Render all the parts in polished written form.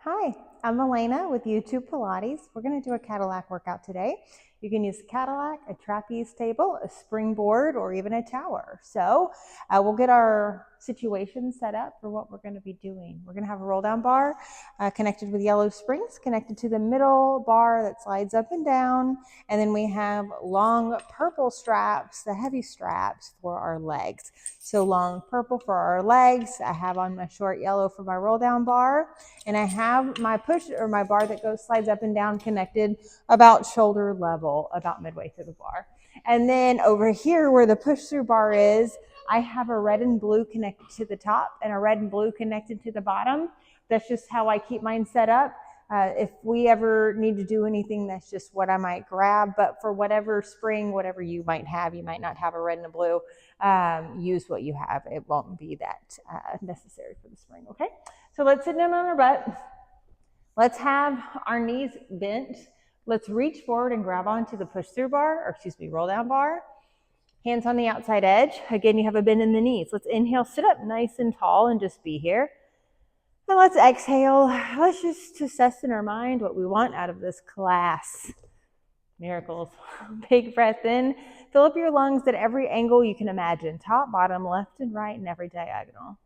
Hi, I'm Elena with YouTube Pilates. We're going to do a Cadillac workout today. You can use a Cadillac, a trapeze table, a springboard, or even a tower. So we'll get our situation set up for what we're going to be doing. We're going to have a roll down bar connected with yellow springs, connected to the middle bar that slides up and down. And then we have long purple straps, the heavy straps for our legs. So long purple for our legs. I have on my short yellow for my roll down bar. And I have my push or my bar that slides up and down connected about shoulder level, about midway through the bar. And then over here where the push through bar is, I have a red and blue connected to the top and a red and blue connected to the bottom. That's just how I keep mine set up. If we ever need to do anything, that's just what I might grab. But for whatever spring, whatever you might have, you might not have a red and a blue, use what you have. It won't be that necessary for the spring, okay? So let's sit down on our butt. Let's have our knees bent. Let's reach forward and grab onto the push-through bar, or excuse me, roll-down bar. Hands on the outside edge. Again, you have a bend in the knees. Let's inhale, sit up nice and tall and just be here. And let's exhale. Let's just assess in our mind what we want out of this class. Miracles. Big breath in. Fill up your lungs at every angle you can imagine. Top, bottom, left and right, and every diagonal.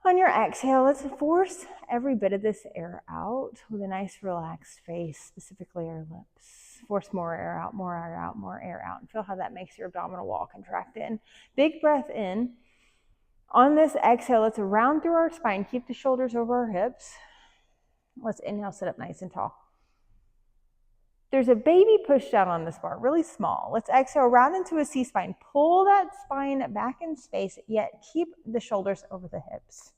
On your exhale, let's force every bit of this air out with a nice relaxed face, specifically our lips. Force more air out, more air out, more air out. And feel how that makes your abdominal wall contract in. Big breath in. On this exhale, let's round through our spine. Keep the shoulders over our hips. Let's inhale, sit up nice and tall. There's a baby push down on this bar, really small. Let's exhale, round into a C-spine. Pull that spine back in space, yet keep the shoulders over the hips.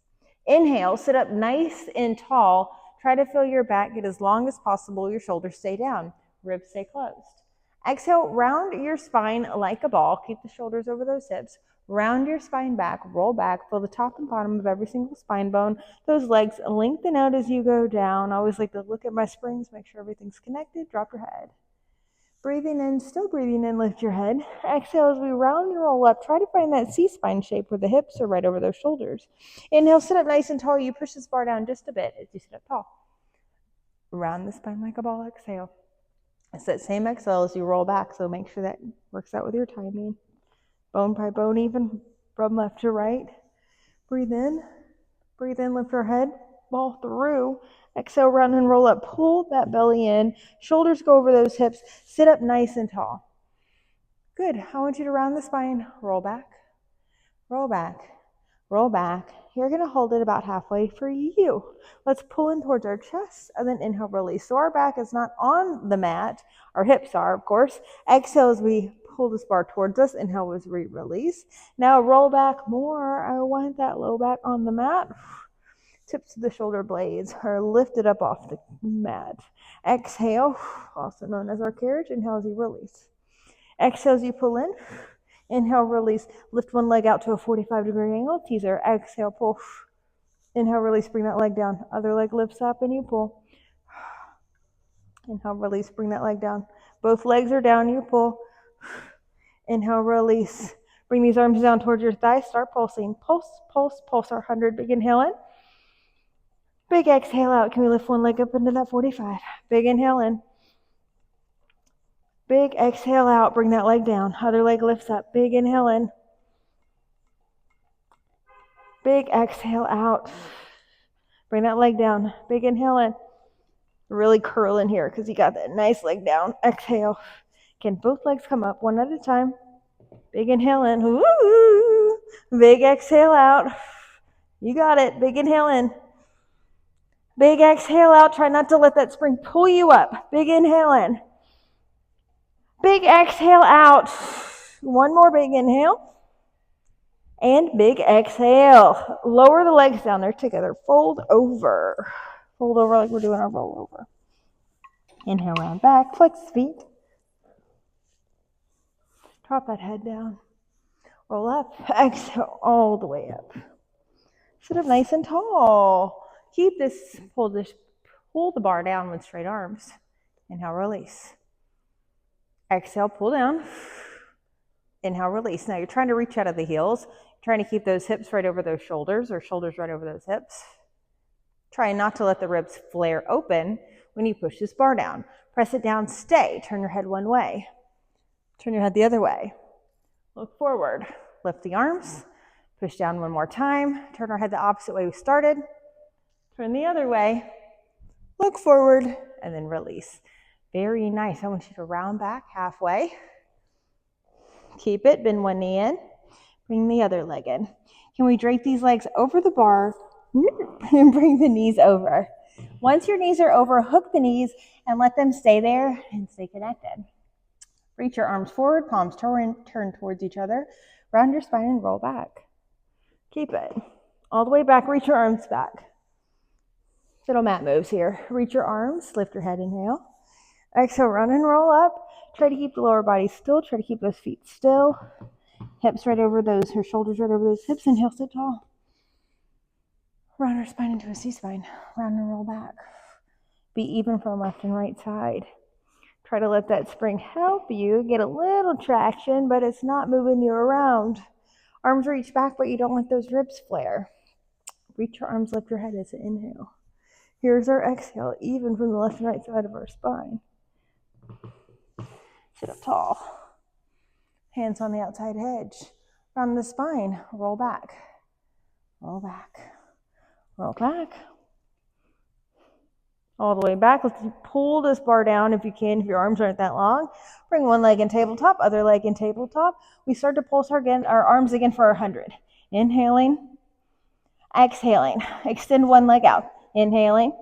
Inhale, sit up nice and tall. Try to feel your back get as long as possible. Your shoulders stay down. Ribs stay closed. Exhale, round your spine like a ball. Keep the shoulders over those hips. Round your spine back, roll back. Feel the top and bottom of every single spine bone. Those legs lengthen out as you go down. I always like to look at my springs, make sure everything's connected. Drop your head. Breathing in, still breathing in, lift your head. Exhale as we round and roll up. Try to find that C-spine shape where the hips are right over those shoulders. Inhale, sit up nice and tall. You push this bar down just a bit as you sit up tall. Round the spine like a ball. Exhale. It's that same exhale as you roll back, so make sure that works out with your timing. Bone by bone even from left to right. Breathe in, lift our head, ball through. Exhale, round and roll up. Pull that belly in. Shoulders go over those hips. Sit up nice and tall. Good. I want you to round the spine. Roll back, roll back, roll back. You're going to hold it about halfway for you. Let's pull in towards our chest and then inhale, release. So our back is not on the mat. Our hips are, of course. Exhale as we pull this bar towards us. Inhale as we release. Now roll back more. I want that low back on the mat. Tips of the shoulder blades are lifted up off the mat. Exhale, also known as our carriage. Inhale as you release. Exhale as you pull in. Inhale, release. Lift one leg out to a 45-degree angle. Teaser. Exhale, pull. Inhale, release. Bring that leg down. Other leg lifts up and you pull. Inhale, release. Bring that leg down. Both legs are down. You pull. Inhale, release. Bring these arms down towards your thighs. Start pulsing. Pulse, pulse, pulse. Our 100. Big inhale in. Big exhale out. Can we lift one leg up into that 45? Big inhale in. Big exhale out. Bring that leg down. Other leg lifts up. Big inhale in. Big exhale out. Bring that leg down. Big inhale in. Really curl in here because you got that nice leg down. Exhale. Can both legs come up one at a time? Big inhale in. Woo! Big exhale out. You got it. Big inhale in. Big exhale out. Try not to let that spring pull you up. Big inhale in. Big exhale out. One more big inhale. And big exhale. Lower the legs down there together. Fold over. Fold over like we're doing our rollover. Inhale, round back. Flex feet. Drop that head down. Roll up. Exhale all the way up. Sit up nice and tall. Keep this, pull the bar down with straight arms. Inhale, release. Exhale, pull down. Inhale, release. Now you're trying to reach out of the heels. Trying to keep those hips right over those shoulders or shoulders right over those hips. Try not to let the ribs flare open when you push this bar down. Press it down, stay. Turn your head one way. Turn your head the other way. Look forward. Lift the arms. Push down one more time. Turn our head the opposite way we started. Turn the other way. Look forward and then release. Very nice. I want you to round back halfway. Keep it. Bend one knee in. Bring the other leg in. Can we drape these legs over the bar and bring the knees over? Once your knees are over, hook the knees and let them stay there and stay connected. Reach your arms forward, palms turn towards each other. Round your spine and roll back. Keep it. All the way back, reach your arms back. Little mat moves here. Reach your arms, lift your head, inhale. Exhale, run and roll up. Try to keep the lower body still. Try to keep those feet still. Hips right over those, her shoulders right over those hips. Inhale, sit tall. Round our spine into a C-spine. Round and roll back. Be even from left and right side. Try to let that spring help you get a little traction, but it's not moving you around. Arms reach back, but you don't let those ribs flare. Reach your arms, lift your head as an inhale. Here's our exhale, even from the left and right side of our spine. Sit up tall. Hands on the outside edge. Round the spine, roll back. Roll back. Roll back. All the way back. Let's pull this bar down if you can, if your arms aren't that long. Bring one leg in tabletop, other leg in tabletop. We start to pulse our arms again for our 100. Inhaling, exhaling. Extend one leg out. Inhaling,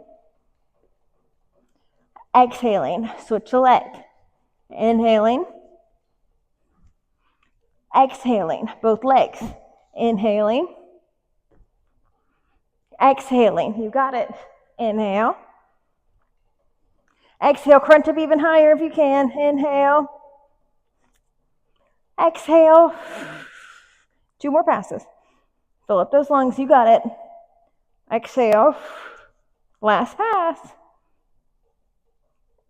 exhaling. Switch a leg. Inhaling, exhaling. Both legs. Inhaling, exhaling. You got it. Inhale. Exhale, crunch up even higher if you can. Inhale. Exhale. 2 more passes. Fill up those lungs. You got it. Exhale. Last pass.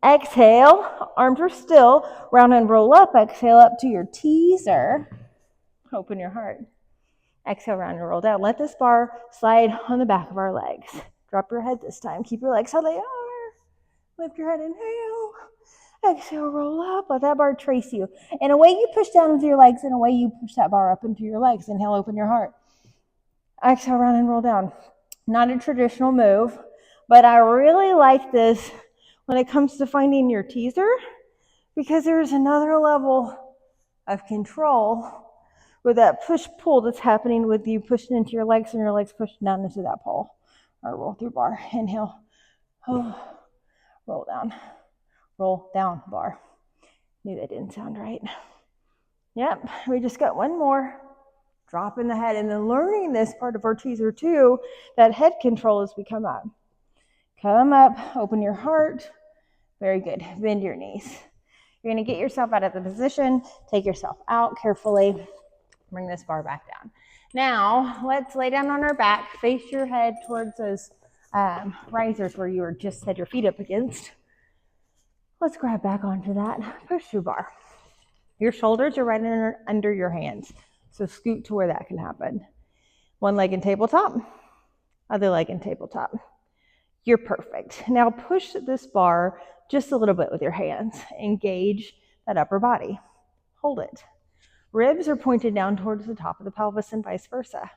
Exhale. Arms are still. Round and roll up. Exhale up to your teaser. Open your heart. Exhale, round and roll down. Let this bar slide on the back of our legs. Drop your head this time. Keep your legs how they are. Lift your head, inhale. Exhale, roll up. Let that bar trace you. In a way you push down into your legs, in a way you push that bar up into your legs. Inhale, open your heart. Exhale, round and roll down. Not a traditional move, but I really like this when it comes to finding your teaser, because there's another level of control with that push-pull that's happening with you pushing into your legs and your legs pushing down into that pole or roll through bar. Inhale. Oh. Roll down bar. Knew that didn't sound right. Yep, we just got one more. Drop in the head, and then learning this part of our teaser too, that head control as we come up. Come up, open your heart. Very good, bend your knees. You're gonna get yourself out of the position, take yourself out carefully, bring this bar back down. Now, let's lay down on our back, face your head towards those risers where you just had your feet up against. Let's grab back onto that. Push through bar. Your shoulders are right under your hands. So scoot to where that can happen. One leg in tabletop, other leg in tabletop. You're perfect. Now push this bar just a little bit with your hands. Engage that upper body. Hold it. Ribs are pointed down towards the top of the pelvis and vice versa.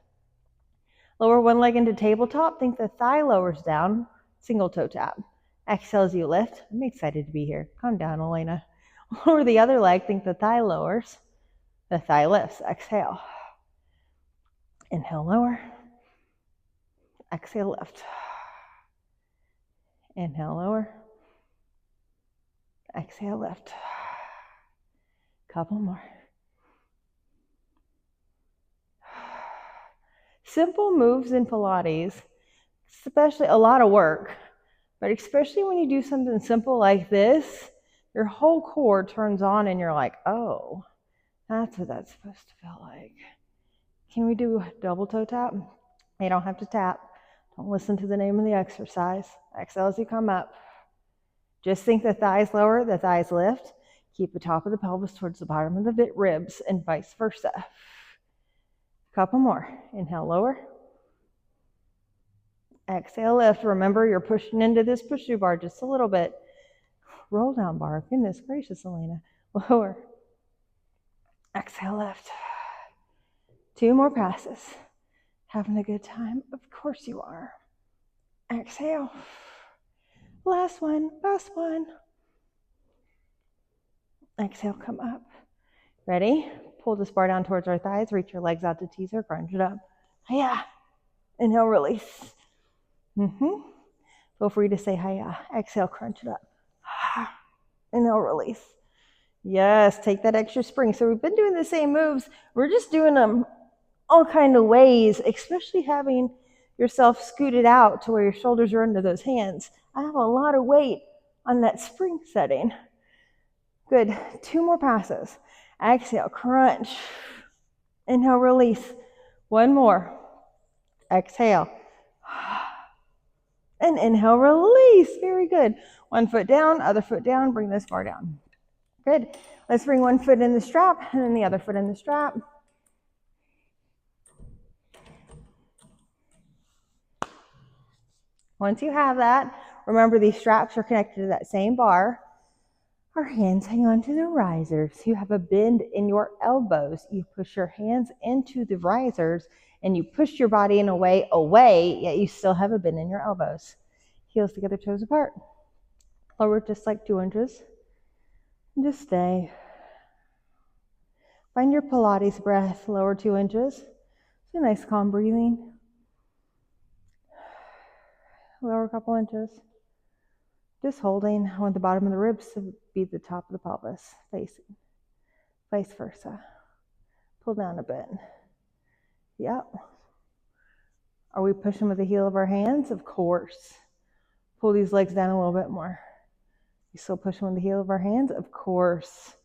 Lower one leg into tabletop. Think the thigh lowers down. Single toe tap. Exhale as you lift. I'm excited to be here. Calm down, Elena. Lower the other leg. Think the thigh lowers. The thigh lifts. Exhale. Inhale, lower. Exhale, lift. Inhale, lower. Exhale, lift. Couple more. Simple moves in Pilates, especially a lot of work, but especially when you do something simple like this, your whole core turns on and you're like, oh, that's what that's supposed to feel like. Can we do a double toe tap? You don't have to tap. Don't listen to the name of the exercise. Exhale as you come up. Just think the thighs lower, the thighs lift. Keep the top of the pelvis towards the bottom of the ribs and vice versa. Couple more. Inhale, lower. Exhale, lift. Remember, you're pushing into this push-through bar just a little bit. Roll down bar. Goodness gracious, Elena. Lower. Exhale, lift. 2 more passes. Having a good time? Of course you are. Exhale. Last one, last one. Exhale, come up. Ready? Pull this bar down towards our thighs. Reach your legs out to teaser. Crunch it up. Hiya. Inhale, release. Feel free to say hiya. Exhale, crunch it up. Inhale, release. Yes, take that extra spring. So we've been doing the same moves. We're just doing them all kind of ways, especially having yourself scooted out to where your shoulders are under those hands. I have a lot of weight on that spring setting. Good. 2 more passes. Exhale, crunch. Inhale, release. 1 more. Exhale. And inhale, release. Very good. 1 foot down, other foot down. Bring this bar down. Good. Let's bring 1 foot in the strap and then the other foot in the strap. Once you have that, remember these straps are connected to that same bar. Our hands hang on to the risers. You have a bend in your elbows. You push your hands into the risers and you push your body in a way away, yet you still have a bend in your elbows. Heels together, toes apart. Lower just like 2 inches. And just stay. Find your Pilates breath, lower 2 inches. It's a nice calm breathing. Lower a couple inches. Just holding. I want the bottom of the ribs to be the top of the pelvis, facing. Vice versa. Pull down a bit. Yep. Are we pushing with the heel of our hands? Of course. Pull these legs down a little bit more. You still pushing with the heel of our hands? Of course.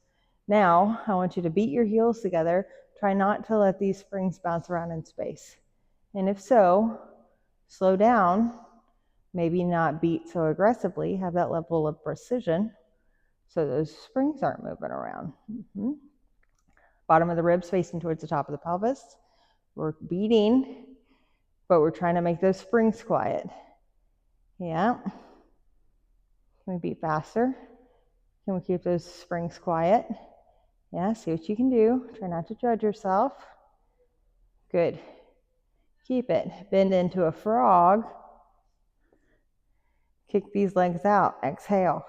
Now, I want you to beat your heels together. Try not to let these springs bounce around in space. And if so, slow down. Maybe not beat so aggressively. Have that level of precision so those springs aren't moving around. Bottom of the ribs facing towards the top of the pelvis. We're beating, but we're trying to make those springs quiet. Yeah. Can we beat faster? Can we keep those springs quiet? Yeah, see what you can do. Try not to judge yourself. Good. Keep it. Bend into a frog. Kick these legs out. Exhale.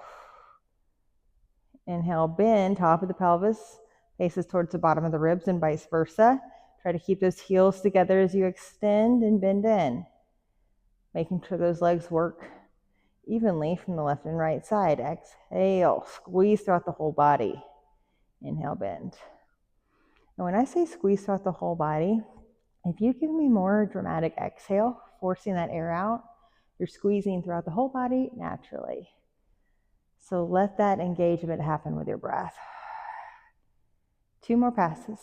Inhale, bend, top of the pelvis, faces towards the bottom of the ribs and vice versa. Try to keep those heels together as you extend and bend in. Making sure those legs work evenly from the left and right side. Exhale, squeeze throughout the whole body. Inhale, bend. And when I say squeeze throughout the whole body, if you give me more dramatic exhale, forcing that air out, you're squeezing throughout the whole body naturally. So let that engagement happen with your breath. 2 more passes.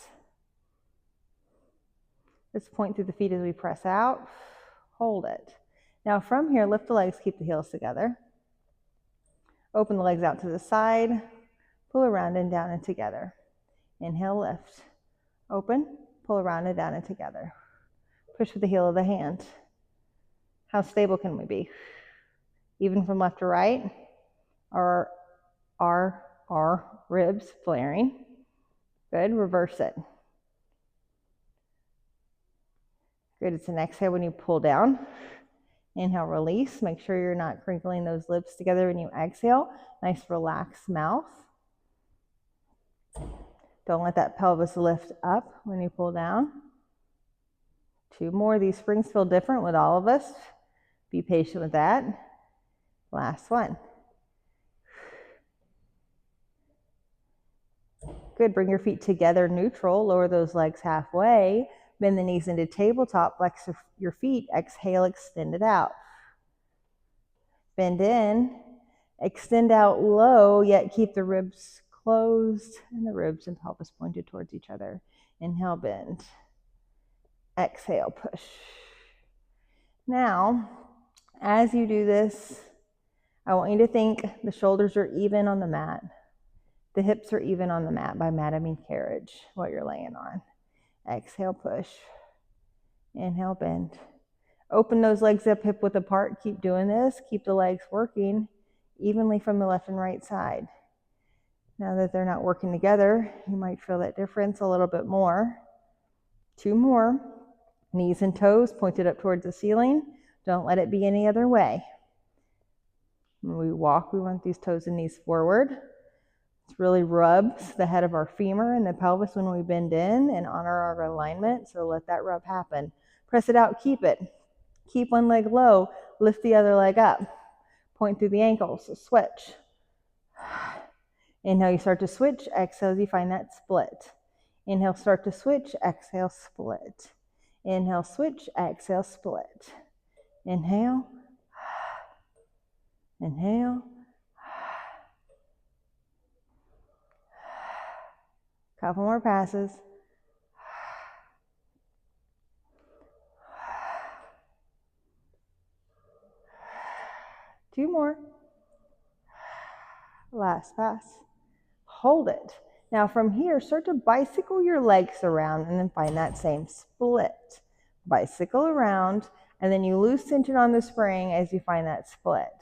Let's point through the feet as we press out. Hold it. Now from here, lift the legs, keep the heels together. Open the legs out to the side. Pull around and down and together. Inhale, lift. Open, pull around and down and together. Push with the heel of the hand. How stable can we be? Even from left to right? Are ribs flaring? Good, reverse it. Good, it's an exhale when you pull down. Inhale, release. Make sure you're not crinkling those lips together when you exhale. Nice relaxed mouth. Don't let that pelvis lift up when you pull down. 2 more. These springs feel different with all of us. Be patient with that. Last one. Good. Bring your feet together, neutral. Lower those legs halfway. Bend the knees into tabletop. Flex your feet. Exhale, extend it out. Bend in. Extend out low, yet keep the ribs closed and the ribs and pelvis pointed towards each other. Inhale, bend. Exhale, push. Now, as you do this, I want you to think the shoulders are even on the mat. The hips are even on the mat. By mat, I mean carriage, what you're laying on. Exhale, push. Inhale, bend. Open those legs up hip width apart. Keep doing this. Keep the legs working evenly from the left and right side. Now that they're not working together, you might feel that difference a little bit more. 2 more. Knees and toes pointed up towards the ceiling. Don't let it be any other way. When we walk, we want these toes and knees forward. It really rubs the head of our femur and the pelvis when we bend in and honor our alignment, so let that rub happen. Press it out, keep it. Keep one leg low, lift the other leg up. Point through the ankles, so switch. Inhale, you start to switch. Exhale, as you find that split. Inhale, start to switch. Exhale, split. Inhale, switch. Exhale, split. Inhale. Inhale. Couple more passes. Two more. Last pass. Hold it. Now from here, start to bicycle your legs around and then find that same split. Bicycle around, and then you lose tension on the spring as you find that split.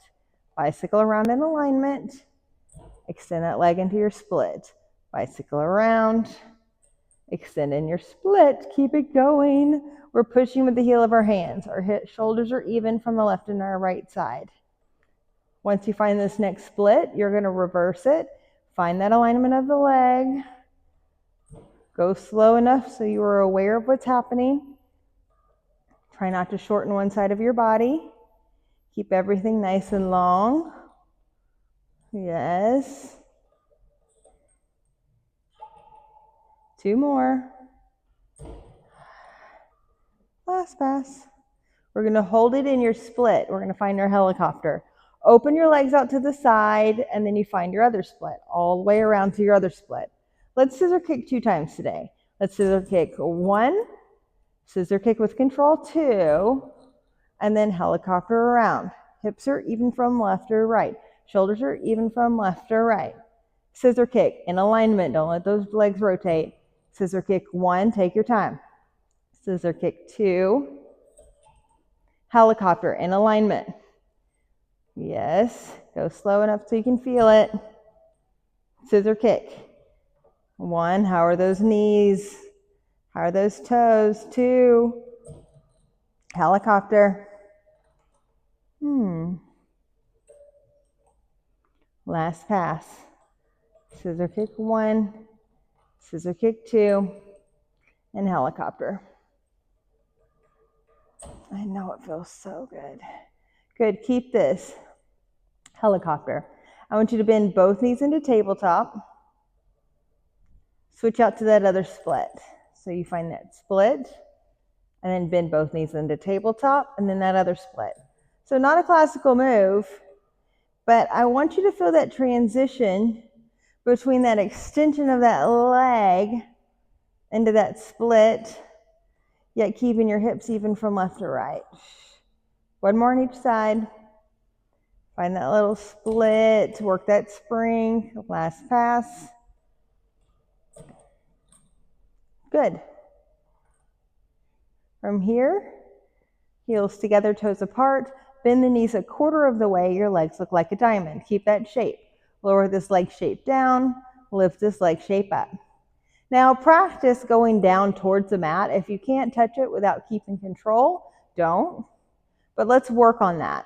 Bicycle around in alignment. Extend that leg into your split. Bicycle around. Extend in your split. Keep it going. We're pushing with the heel of our hands. Our shoulders are even from the left and our right side. Once you find this next split, you're going to reverse it. Find that alignment of the leg. Go slow enough so you are aware of what's happening. Try not to shorten one side of your body. Keep everything nice and long. Yes. 2 more. Last pass. We're going to hold it in your split. We're going to find our helicopter. Open your legs out to the side, and then you find your other split, all the way around to your other split. Let's scissor kick 2 times today. Let's scissor kick 1, scissor kick with control 2, and then helicopter around. Hips are even from left or right. Shoulders are even from left or right. Scissor kick in alignment. Don't let those legs rotate. Scissor kick 1, take your time. Scissor kick 2, helicopter in alignment. Yes, go slow enough so you can feel it. Scissor kick. 1, how are those knees? How are those toes? 2, helicopter. Last pass. Scissor kick 1, scissor kick 2, and helicopter. I know it feels so good. Good, keep this. Helicopter. I want you to bend both knees into tabletop. Switch out to that other split. So you find that split, and then bend both knees into tabletop, and then that other split. So not a classical move, but I want you to feel that transition between that extension of that leg into that split, yet keeping your hips even from left to right. 1 more on each side. Find that little split, work that spring. Last pass. Good. From here, heels together, toes apart. Bend the knees 1/4 of the way. Your legs look like a diamond. Keep that shape. Lower this leg shape down. Lift this leg shape up. Now practice going down towards the mat. If you can't touch it without keeping control, don't. But let's work on that.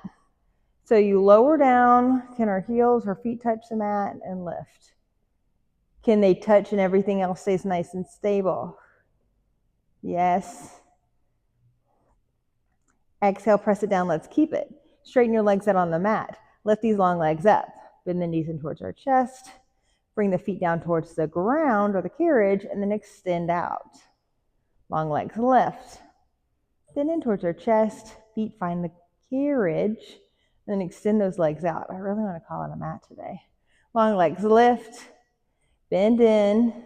So you lower down. Can our heels or feet touch the mat and lift? Can they touch and everything else stays nice and stable? Yes. Exhale, press it down. Let's keep it. Straighten your legs out on the mat. Lift these long legs up. Bend the knees in towards our chest. Bring the feet down towards the ground or the carriage, and then extend out. Long legs lift. Bend in towards our chest. Feet find the carriage. And then extend those legs out. I really want to call it a mat today. Long legs lift. Bend in.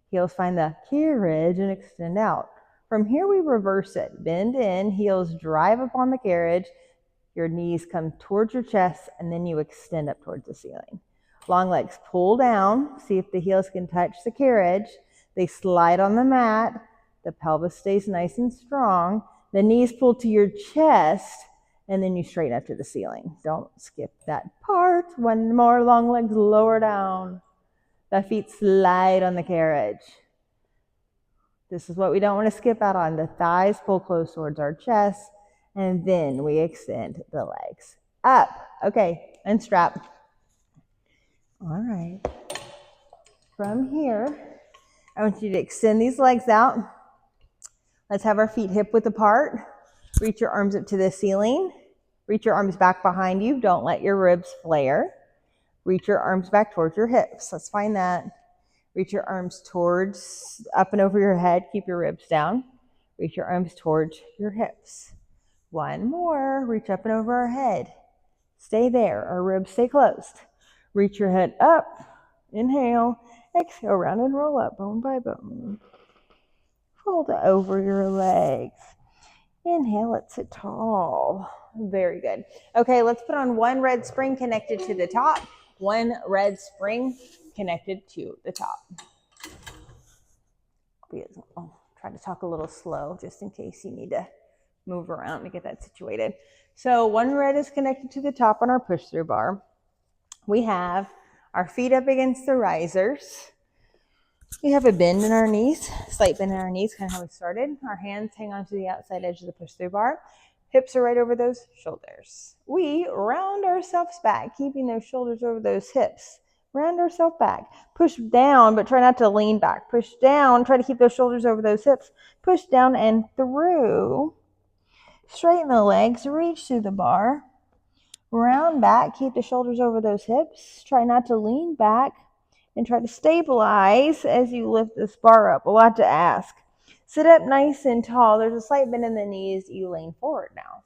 Heels find the carriage and extend out. From here, we reverse it. Bend in. Heels drive up on the carriage. Your knees come towards your chest, and then you extend up towards the ceiling. Long legs pull down. See if the heels can touch the carriage. They slide on the mat. The pelvis stays nice and strong. The knees pull to your chest, and then you straighten up to the ceiling. Don't skip that part. One more, long legs lower down. The feet slide on the carriage. This is what we don't want to skip out on. The thighs pull close towards our chest, and then we extend the legs up. Okay, unstrap. All right. From here, I want you to extend these legs out. Let's have our feet hip width apart. Reach your arms up to the ceiling. Reach your arms back behind you. Don't let your ribs flare. Reach your arms back towards your hips. Let's find that. Reach your arms towards, up and over your head. Keep your ribs down. Reach your arms towards your hips. One more. Reach up and over our head. Stay there. Our ribs stay closed. Reach your head up. Inhale. Exhale, round and roll up, bone by bone. Fold over your legs. Inhale, let's sit tall. Very good. Okay, let's put on one red spring connected to the top. One red spring connected to the top. I'll try to talk a little slow just in case you need to move around to get that situated. So one red is connected to the top on our push-through bar. We have our feet up against the risers. We have a bend in our knees, slight bend in our knees, kind of how we started. Our hands hang onto the outside edge of the push-through bar. Hips are right over those shoulders. We round ourselves back, keeping those shoulders over those hips. Round ourselves back. Push down, but try not to lean back. Push down, try to keep those shoulders over those hips. Push down and through. Straighten the legs, reach through the bar. Round back, keep the shoulders over those hips. Try not to lean back and try to stabilize as you lift this bar up. A lot to ask. Sit up nice and tall. There's a slight bend in the knees. You lean forward now.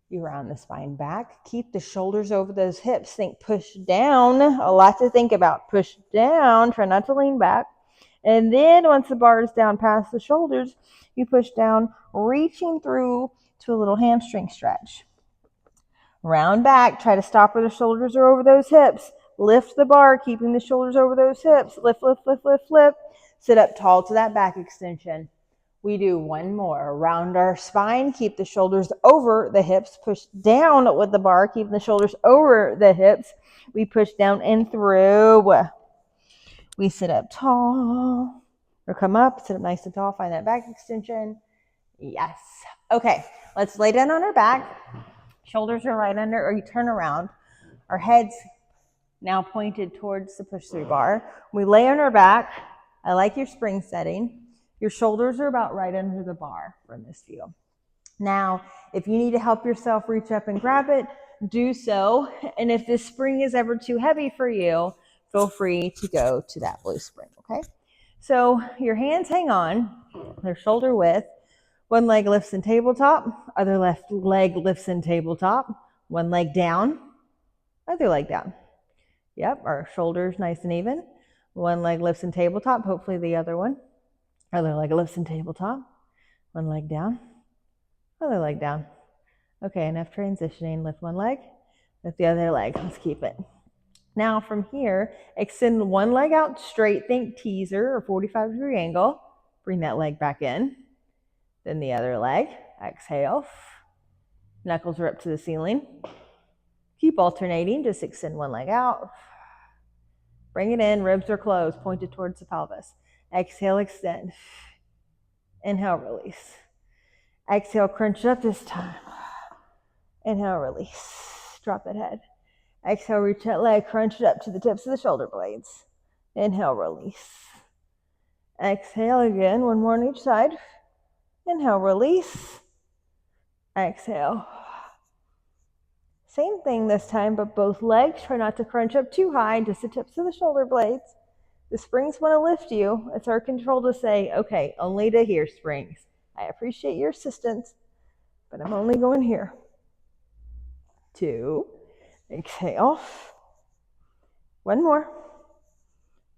You round the spine back. Keep the shoulders over those hips. Think push down. A lot to think about. Push down. Try not to lean back. And then once the bar is down past the shoulders, you push down, reaching through to a little hamstring stretch. Round back. Try to stop where the shoulders are over those hips. Lift the bar, keeping the shoulders over those hips. Lift, lift, lift, lift, lift. Sit up tall to that back extension. We do one more. Round our spine, keep the shoulders over the hips. Push down with the bar, keeping the shoulders over the hips. We push down and through. We sit up tall. Or come up, sit up nice and tall. Find that back extension. Yes. Okay, let's lay down on our back. Shoulders are right under, or you turn around. Our heads now pointed towards the push-through bar. We lay on our back. I like your spring setting. Your shoulders are about right under the bar from this view. Now, if you need to help yourself reach up and grab it, do so. And if this spring is ever too heavy for you, feel free to go to that blue spring, okay? So your hands hang on, they're shoulder width. One leg lifts in tabletop, other left leg lifts in tabletop. One leg down, other leg down. Yep, our shoulders nice and even. One leg lifts in tabletop, hopefully the other one. Other leg lifts in tabletop. One leg down, other leg down. Okay, enough transitioning. Lift one leg, lift the other leg. Let's keep it. Now from here, extend one leg out straight. Think teaser or 45-degree angle. Bring that leg back in. Then the other leg. Exhale. Knuckles are up to the ceiling. Keep alternating. Just extend one leg out. Bring it in. Ribs are closed, pointed towards the pelvis. Exhale, extend. Inhale, release. Exhale, crunch it up this time. Inhale, release. Drop that head. Exhale, reach that leg, crunch it up to the tips of the shoulder blades. Inhale, release. Exhale again, one more on each side. Inhale, release. Exhale. Same thing this time, but both legs. Try not to crunch up too high, just the tips of the shoulder blades. The springs want to lift you. It's our control to say, okay, only to here, springs. I appreciate your assistance, but I'm only going here. 2. Exhale. One more.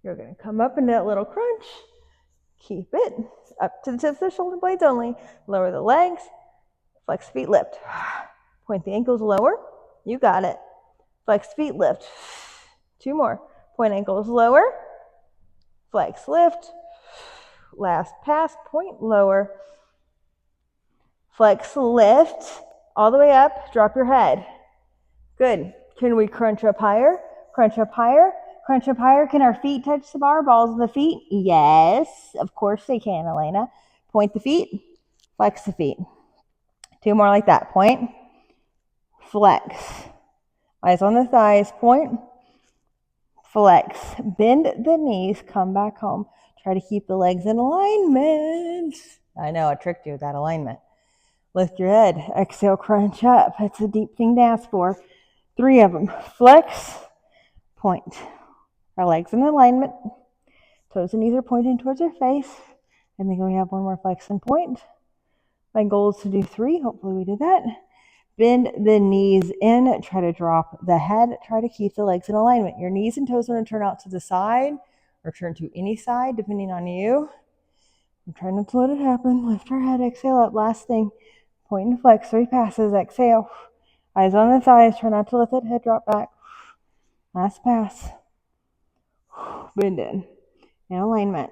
You're going to come up into that little crunch. Keep it up to the tips of the shoulder blades only. Lower the legs. Flex feet, lift. Point the ankles lower. You got it. Flex feet, lift. 2 more. Point ankles lower. Flex, lift. Last pass, point lower. Flex, lift, all the way up, drop your head. Good. Can we crunch up higher? Crunch up higher, crunch up higher. Can our feet touch the bar? Balls of the feet? Yes, of course they can, Elena. Point the feet, flex the feet. 2 more like that. Point, flex. Eyes on the thighs, point, flex. Bend the knees, come back home. Try to keep the legs in alignment. I know, I tricked you with that alignment. Lift your head, exhale, crunch up. That's a deep thing to ask for. 3 of them. Flex, point. Our legs in alignment. Toes and knees are pointing towards our face. And then we have 1 more flex and point. My goal is to do 3. Hopefully we did that. Bend the knees in. Try to drop the head. Try to keep the legs in alignment. Your knees and toes are going to turn out to the side or turn to any side depending on you. I'm trying not to let it happen. Lift our head. Exhale up. Last thing. Point and flex. 3 passes. Exhale. Eyes on the thighs. Try not to let that head drop back. Last pass. Bend in. In alignment.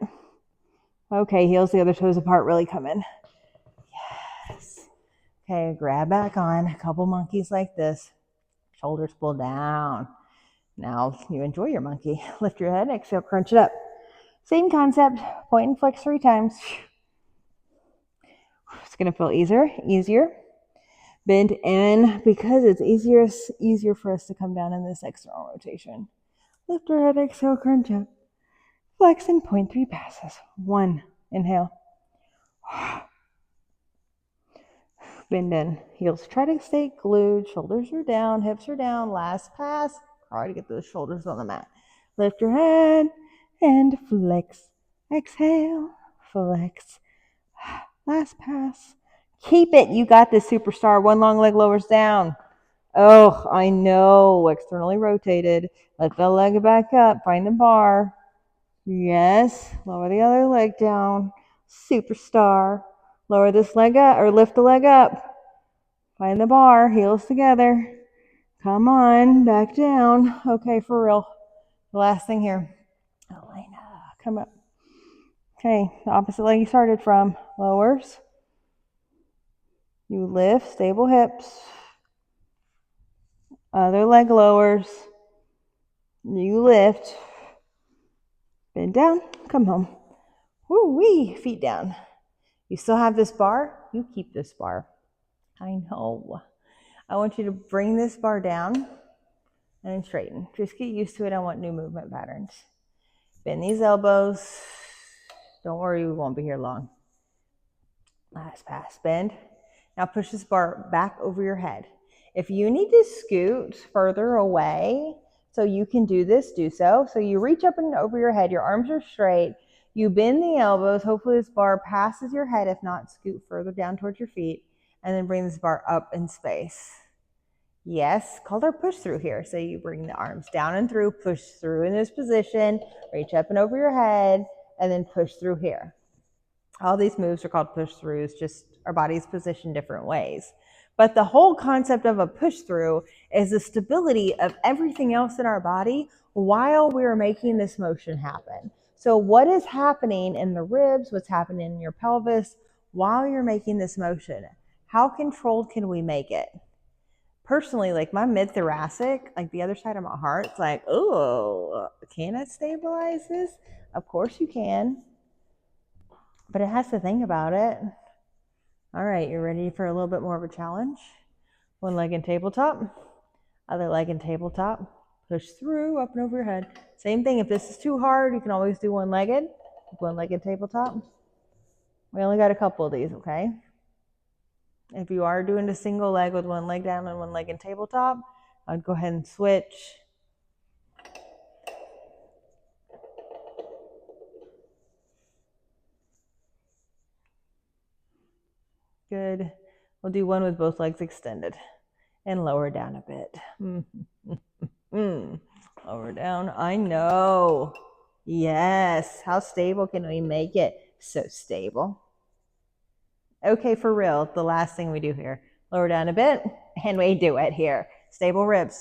Okay, heels the other toes apart. Really come in. Yes. Okay, grab back on. A couple monkeys like this. Shoulders pull down. Now you enjoy your monkey. Lift your head. Exhale. Crunch it up. Same concept. Point and flex 3 times. It's going to feel easier. Bend in because it's easier for us to come down in this external rotation. Lift your head, exhale, crunch up. Flex and point 3 passes. 1, inhale. Bend in. Heels try to stay glued. Shoulders are down, hips are down. Last pass. Try to get those shoulders on the mat. Lift your head and flex. Exhale, flex. Last pass. Keep it. You got this, superstar. 1 long leg lowers down. Oh, I know. Externally rotated. Let the leg back up. Find the bar. Yes. Lower the other leg down. Superstar. Lower this leg up or lift the leg up. Find the bar. Heels together. Come on. Back down. Okay, for real. The last thing here. Elena, come up. Okay, the opposite leg you started from. Lowers. You lift, stable hips. Other leg lowers. You lift. Bend down. Come home. Woo-wee. Feet down. You still have this bar? You keep this bar. I know. I want you to bring this bar down and straighten. Just get used to it. I want new movement patterns. Bend these elbows. Don't worry, we won't be here long. Last pass. Bend. Now push this bar back over your head. If you need to scoot further away so you can do this, do so. So you reach up and over your head. Your arms are straight. You bend the elbows. Hopefully this bar passes your head. If not, scoot further down towards your feet. And then bring this bar up in space. Yes, called our push through here. So you bring the arms down and through, push through in this position, reach up and over your head, and then push through here. All these moves are called push throughs, just our body's positioned different ways. But the whole concept of a push through is the stability of everything else in our body while we're making this motion happen. So what is happening in the ribs, what's happening in your pelvis while you're making this motion? How controlled can we make it? Personally, like my mid-thoracic, like the other side of my heart, it's like, oh, can I stabilize this? Of course you can. But it has to think about it. All right, you're ready for a little bit more of a challenge? 1 leg in tabletop, other leg in tabletop. Push through, up and over your head. Same thing, if this is too hard, you can always do 1-legged. 1-legged tabletop. We only got a couple of these, okay? If you are doing a single leg with 1 leg down and 1 leg in tabletop, I'd go ahead and switch. Good. We'll do one with both legs extended and lower down a bit. Lower down. I know. Yes. How stable can we make it? So stable. Okay, for real. The last thing we do here. Lower down a bit and we do it here. Stable ribs,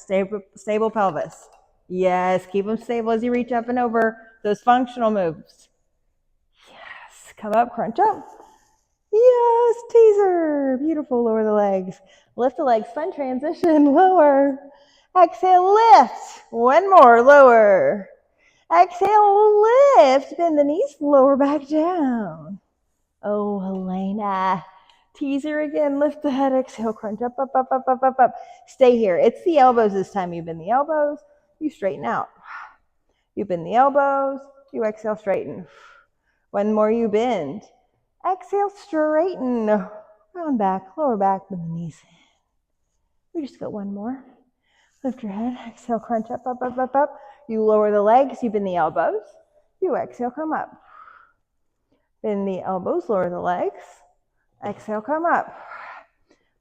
stable pelvis. Yes. Keep them stable as you reach up and over those functional moves. Yes. Come up, crunch up. Yes, teaser. Beautiful. Lower the legs. Lift the legs. Fun transition. Lower. Exhale, lift. One more. Lower. Exhale, lift. Bend the knees. Lower back down. Oh, Helena. Teaser again. Lift the head. Exhale, crunch up, up, up, up, up, up, up. Stay here. It's the elbows this time. You bend the elbows. You straighten out. You bend the elbows. You exhale, straighten. One more, you bend. Exhale, straighten. Round back, lower back, bend the knees in. We just got one more. Lift your head. Exhale, crunch up, up, up, up, up. You lower the legs. You bend the elbows. You exhale, come up. Bend the elbows, lower the legs. Exhale, come up.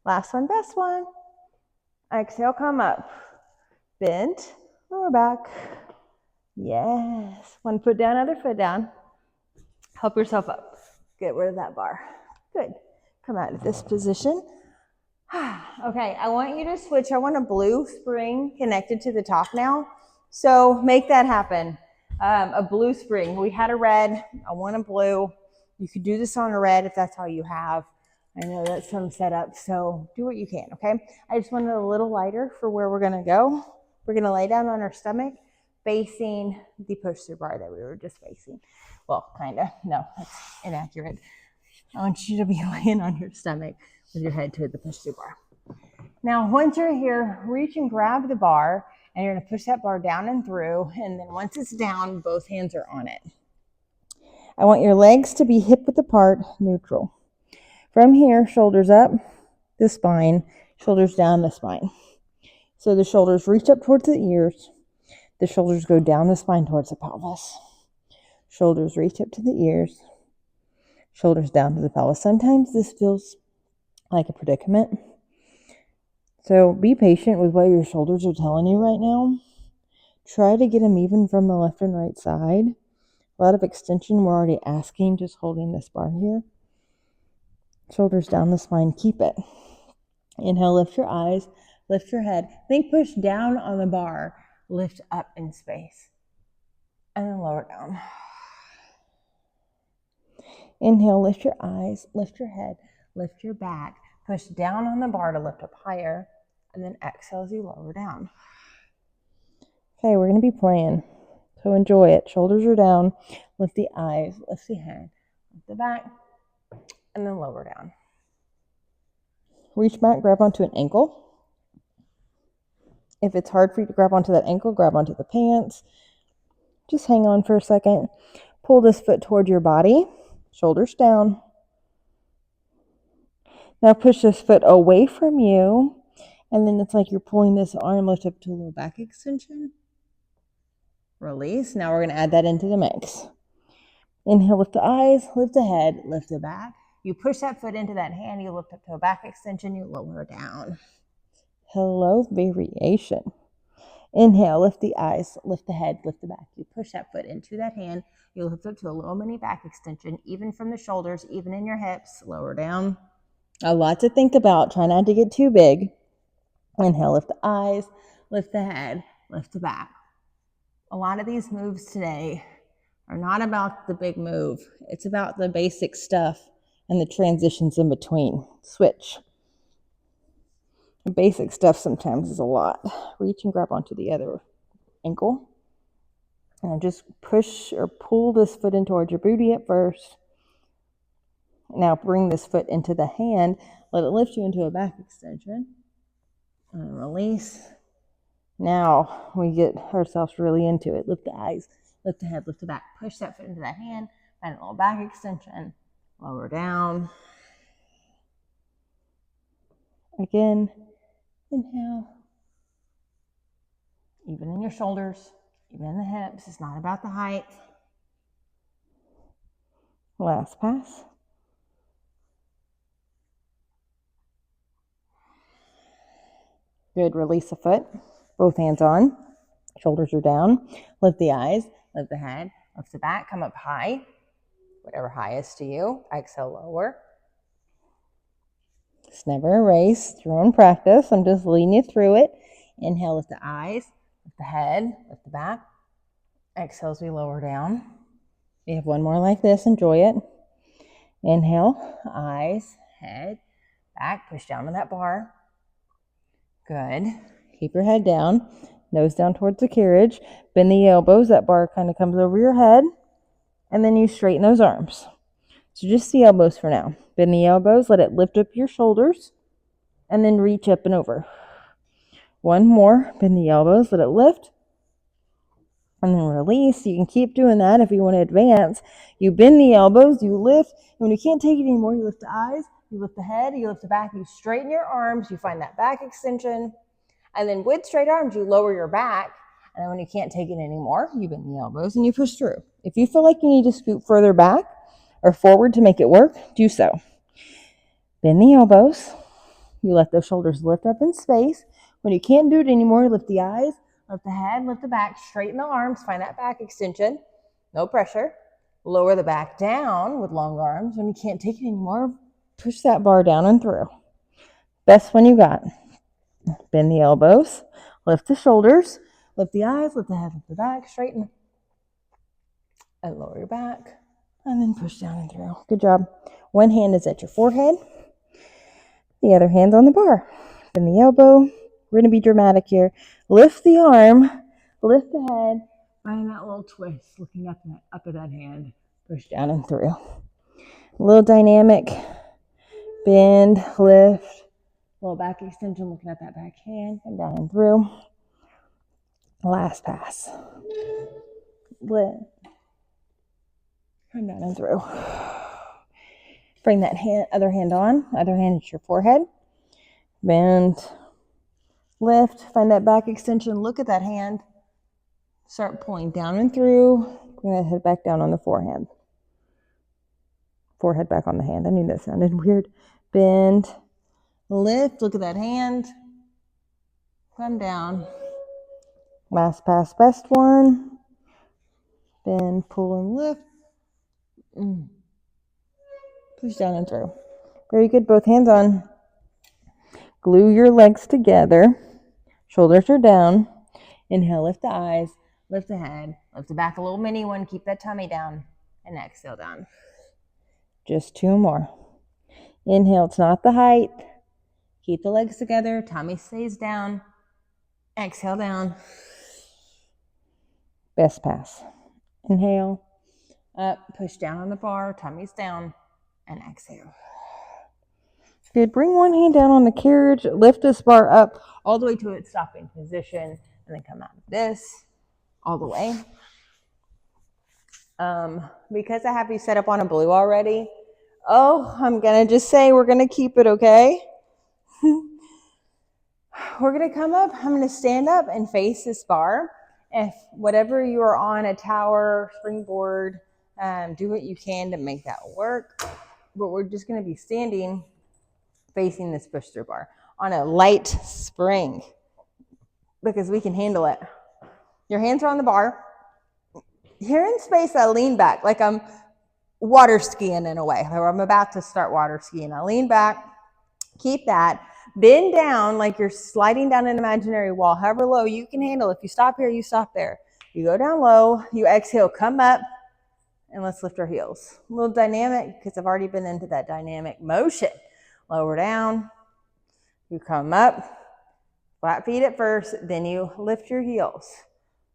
Last one, best one. Exhale, come up. Bend, lower back. Yes. One foot down, other foot down. Help yourself up. Get rid of that bar. Good. Come out of this position. Okay, I want you to switch. I want a blue spring connected to the top now. So make that happen. A blue spring. We had a red. I want a blue. You could do this on a red if that's all you have. I know that's some setup, so do what you can, okay? I just want it a little lighter for where we're gonna go. We're gonna lay down on our stomach, facing the push-through bar that we were just facing. Well, kind of. No, that's inaccurate. I want you to be laying on your stomach with your head to the push-through bar. Now, once you're here, reach and grab the bar, and you're going to push that bar down and through, and then once it's down, both hands are on it. I want your legs to be hip-width apart, neutral. From here, shoulders up, the spine, shoulders down the spine. So the shoulders reach up towards the ears. The shoulders go down the spine towards the pelvis. Shoulders reach up to the ears. Shoulders down to the pelvis. Sometimes this feels like a predicament. So be patient with what your shoulders are telling you right now. Try to get them even from the left and right side. A lot of extension, we're already asking, just holding this bar here. Shoulders down the spine, keep it. Inhale, lift your eyes, lift your head. Think push down on the bar, lift up in space. And then lower down. Inhale, lift your eyes, lift your head, lift your back. Push down on the bar to lift up higher. And then exhale as you lower down. Okay, we're going to be playing. So enjoy it. Shoulders are down. Lift the eyes, lift the head, lift the back, and then lower down. Reach back, grab onto an ankle. If it's hard for you to grab onto that ankle, grab onto the pants. Just hang on for a second. Pull this foot toward your body. Shoulders down. Now push this foot away from you. And then it's like you're pulling this arm lift up to a little back extension. Release. Now we're going to add that into the mix. Inhale, lift the eyes, lift the head, lift the back. You push that foot into that hand, you lift up to a back extension, you lower down. Hello, variation. Inhale, lift the eyes, lift the head, lift the back. You push that foot into that hand, you lift up to a little mini back extension, even from the shoulders, even in your hips, lower down. A lot to think about. Try not to get too big. Inhale, lift the eyes, lift the head, lift the back. A lot of these moves today are not about the big move. It's about the basic stuff and the transitions in between. Switch. The basic stuff sometimes is a lot. Reach and grab onto the other ankle. And just push or pull this foot in towards your booty at first. Now bring this foot into the hand. Let it lift you into a back extension. And release. Now we get ourselves really into it. Lift the eyes, lift the head, lift the back. Push that foot into that hand. Find a little back extension. Lower down. Again, inhale. Even in your shoulders, even in the hips. It's not about the height. Last pass. Good. Release the foot. Both hands on. Shoulders are down. Lift the eyes, lift the head, lift the back. Come up high. Whatever high is to you. Exhale, lower. It's never a race. It's your own practice. I'm just leading you through it. Inhale, lift the eyes, lift the head, lift the back. Exhale as we lower down. We have one more like this. Enjoy it. Inhale, eyes, head, back, push down on that bar. Good. Keep your head down, nose down towards the carriage. Bend the elbows, that bar kind of comes over your head, and then you straighten those arms. So just the elbows for now. Bend the elbows, let it lift up your shoulders, and then reach up and over. One more, bend the elbows, let it lift, and then release. You can keep doing that if you want to advance. You bend the elbows, you lift, and when you can't take it anymore, you lift the eyes, you lift the head, you lift the back, you straighten your arms, you find that back extension, and then with straight arms, you lower your back, and then when you can't take it anymore, you bend the elbows and you push through. If you feel like you need to scoot further back or forward to make it work, do so. Bend the elbows, you let those shoulders lift up in space. When you can't do it anymore, lift the eyes, lift the head, lift the back, straighten the arms, find that back extension, no pressure. Lower the back down with long arms. When you can't take it anymore, push that bar down and through. Best one you got. Bend the elbows, lift the shoulders, lift the eyes, lift the head, lift the back, straighten, and lower your back, and then push down and through. Good job. One hand is at your forehead, the other hand's on the bar. Bend the elbow. We're going to be dramatic here. Lift the arm, lift the head, find that little twist, looking up at that hand. Push down and through. A little dynamic. Bend, lift, little back extension, looking at that back hand, and down and through. Last pass. Lift. Come down and through. Bring that other hand on. Other hand at your forehead. Bend. Lift. Find that back extension. Look at that hand. Start pulling down and through. Bring that head back down on the forehead. Forehead back on the hand. I knew that sounded weird. Bend. Lift. Look at that hand. Come down. Last pass, best one. Bend, pull, and lift. Push down and through. Very good. Both hands on. Glue your legs together. Shoulders are down. Inhale, lift the eyes, lift the head, lift the back, a little mini one. Keep that tummy down. And exhale down. Just two more. Inhale, it's not the height. Keep the legs together. Tummy stays down. Exhale down. Best pass. Inhale, up, push down on the bar, tummy's down, and exhale. Good. Bring one hand down on the carriage, lift this bar up all the way to its stopping position, and then come out of this all the way. Because I have you set up on a blue already, I'm going to just say we're going to keep it, okay? We're going to come up. I'm going to stand up and face this bar. If whatever you are on, a tower, springboard, do what you can to make that work. But we're just going to be standing facing this push through bar on a light spring because we can handle it. Your hands are on the bar. Here in space, I lean back like I'm water skiing in a way, or I'm about to start water skiing. I lean back, keep that. Bend down like you're sliding down an imaginary wall, however low you can handle. If you stop here, you stop there. You go down low, you exhale, come up, and let's lift our heels. A little dynamic because I've already been into that dynamic motion. Lower down, you come up, flat feet at first, then you lift your heels.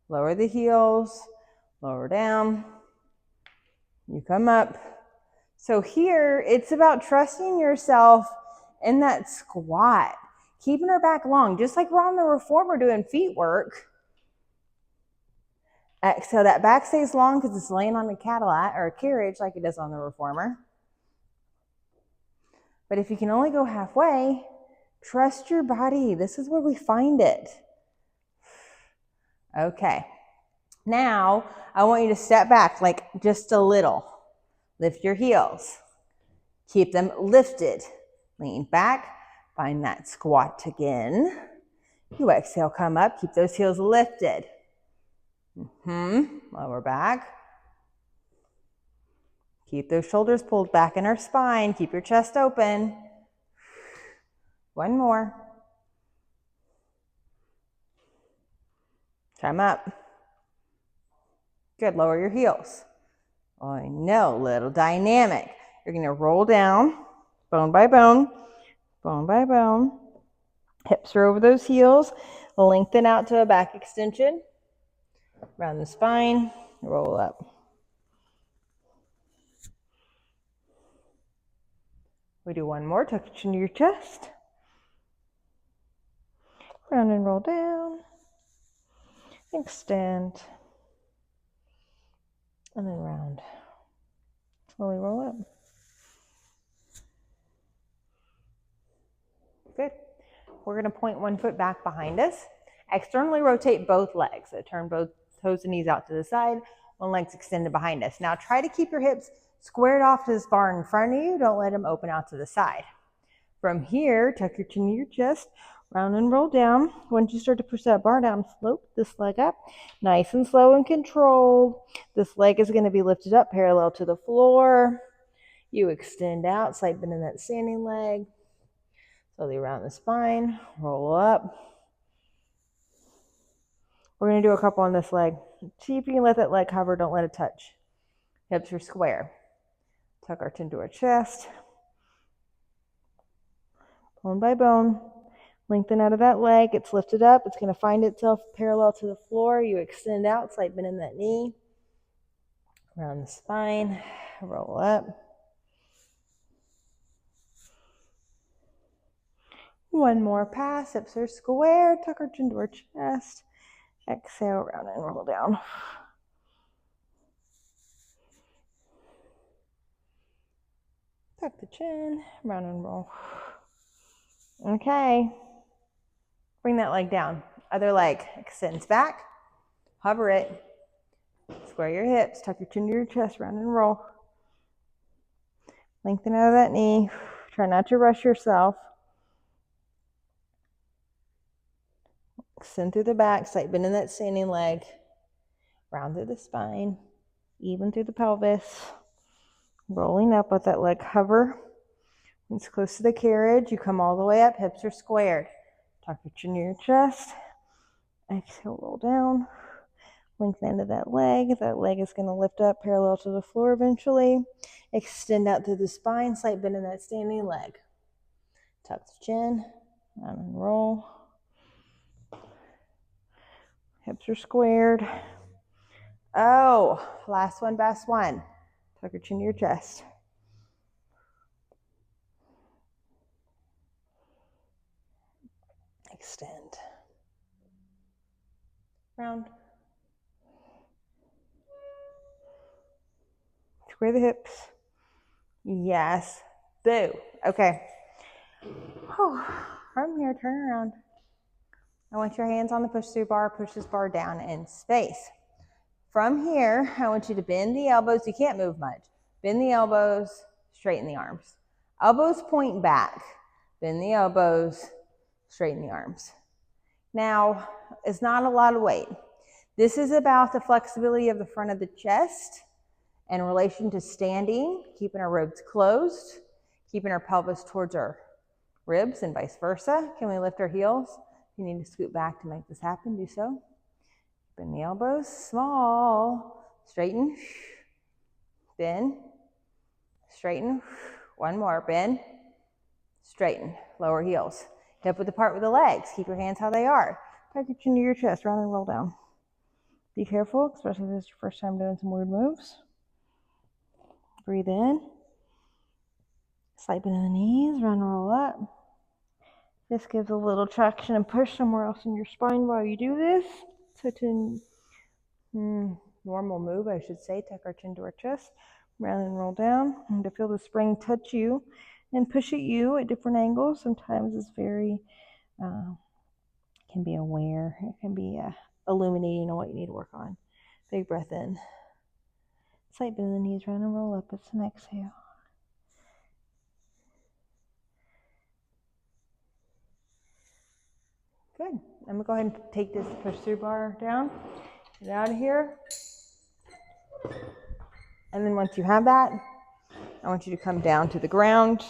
Lower the heels, lower down, you come up. So here, it's about trusting yourself in that squat, keeping our back long, just like we're on the reformer doing feet work. Exhale, that back stays long because it's laying on a Cadillac or a carriage like it does on the reformer. But if you can only go halfway, trust your body. This is where we find it. Okay. Now, I want you to step back like just a little. Lift your heels. Keep them lifted. Lean back. Find that squat again. You exhale, come up. Keep those heels lifted. Lower back. Keep those shoulders pulled back in our spine. Keep your chest open. One more. Come up. Good. Lower your heels. Oh, I know, little dynamic. You're going to roll down, bone by bone, bone by bone. Hips are over those heels. Lengthen out to a back extension. Around the spine, roll up. We do one more, tuck your chin to your chest. Round and roll down. Extend. And then round. Slowly roll up. Good. We're going to point one foot back behind us. Externally rotate both legs. So turn both toes and knees out to the side. One leg's extended behind us. Now try to keep your hips squared off to this bar in front of you. Don't let them open out to the side. From here, tuck your chin to your chest. Round and roll down. Once you start to push that bar down, float this leg up. Nice and slow and controlled. This leg is going to be lifted up parallel to the floor. You extend out, slight bend in that standing leg. Slowly around the spine, roll up. We're going to do a couple on this leg. See if you can let that leg hover, don't let it touch. Hips are square. Tuck our chin to our chest. Bone by bone. Lengthen out of that leg. It's lifted up. It's going to find itself parallel to the floor. You extend out, slight bend in that knee. Around the spine, roll up. One more pass. Hips are square. Tuck our chin to our chest. Exhale, round and roll down. Tuck the chin, round and roll. Okay. Bring that leg down. Other leg extends back. Hover it. Square your hips. Tuck your chin to your chest, round and roll. Lengthen out of that knee. Try not to rush yourself. Extend through the back, slight bend in that standing leg. Round through the spine. Even through the pelvis. Rolling up, let that leg hover. When it's close to the carriage, you come all the way up, hips are squared. Tuck your chin to your chest. Exhale, roll down. Lengthen into that leg. That leg is going to lift up parallel to the floor eventually. Extend out through the spine, slight bend in that standing leg. Tuck the chin, round and roll. Hips are squared. Oh, last one, best one. Tuck your chin to your chest. Extend. Round. Square the hips. Yes. Boo. Okay. Oh, from here, turn around. I want your hands on the push-through bar. Push this bar down in space. From here, I want you to bend the elbows. You can't move much. Bend the elbows, straighten the arms. Elbows point back. Bend the elbows, straighten the arms. Now, it's not a lot of weight. This is about the flexibility of the front of the chest in relation to standing, keeping our ribs closed, keeping our pelvis towards our ribs and vice versa. Can we lift our heels? If you need to scoot back to make this happen, do so. Bend the elbows, small, straighten, bend, straighten. One more, bend, straighten, lower heels. Hip width apart with the legs. Keep your hands how they are. Tuck your chin to your chest, round and roll down. Be careful, especially if this is your first time doing some weird moves. Breathe in. Slight bend in the knees, round and roll up. This gives a little traction and push somewhere else in your spine while you do this. Such a normal move, I should say. Tuck our chin to our chest, round and roll down. And to feel the spring touch you and push at you at different angles. Sometimes it's very, can be aware. It can be illuminating on what you need to work on. Big breath in. Slight bend in the knees, round and roll up. It's an exhale. Good. I'm going to go ahead and take this push-through bar down. Get out of here. And then once you have that, I want you to come down to the ground.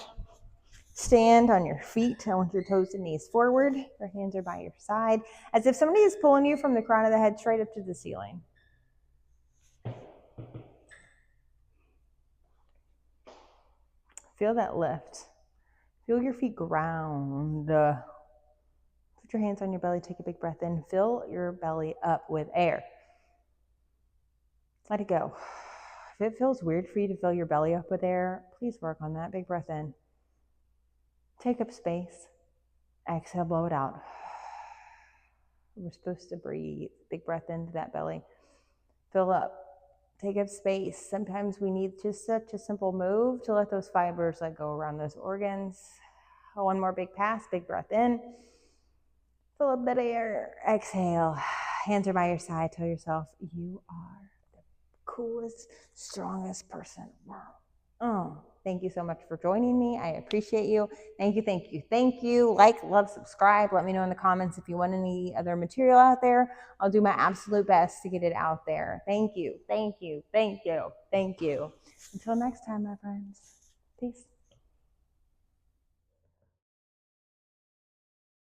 Stand on your feet. I want your toes and knees forward. Your hands are by your side, as if somebody is pulling you from the crown of the head straight up to the ceiling. Feel that lift. Feel your feet ground. Put your hands on your belly, take a big breath in. Fill your belly up with air. Let it go. If it feels weird for you to fill your belly up with air, please work on that. Big breath in. Take up space. Exhale, blow it out. We're supposed to breathe. Big breath into that belly. Fill up. Take up space. Sometimes we need just such a simple move to let those fibers go around those organs. One more big pass. Big breath in. Fill up that air. Exhale. Hands are by your side. Tell yourself you are the coolest, strongest person in the world. Thank you so much for joining me. I appreciate you. Thank you, thank you, thank you. Like, love, subscribe. Let me know in the comments if you want any other material out there. I'll do my absolute best to get it out there. Thank you, thank you, thank you, thank you. Until next time, my friends. Peace.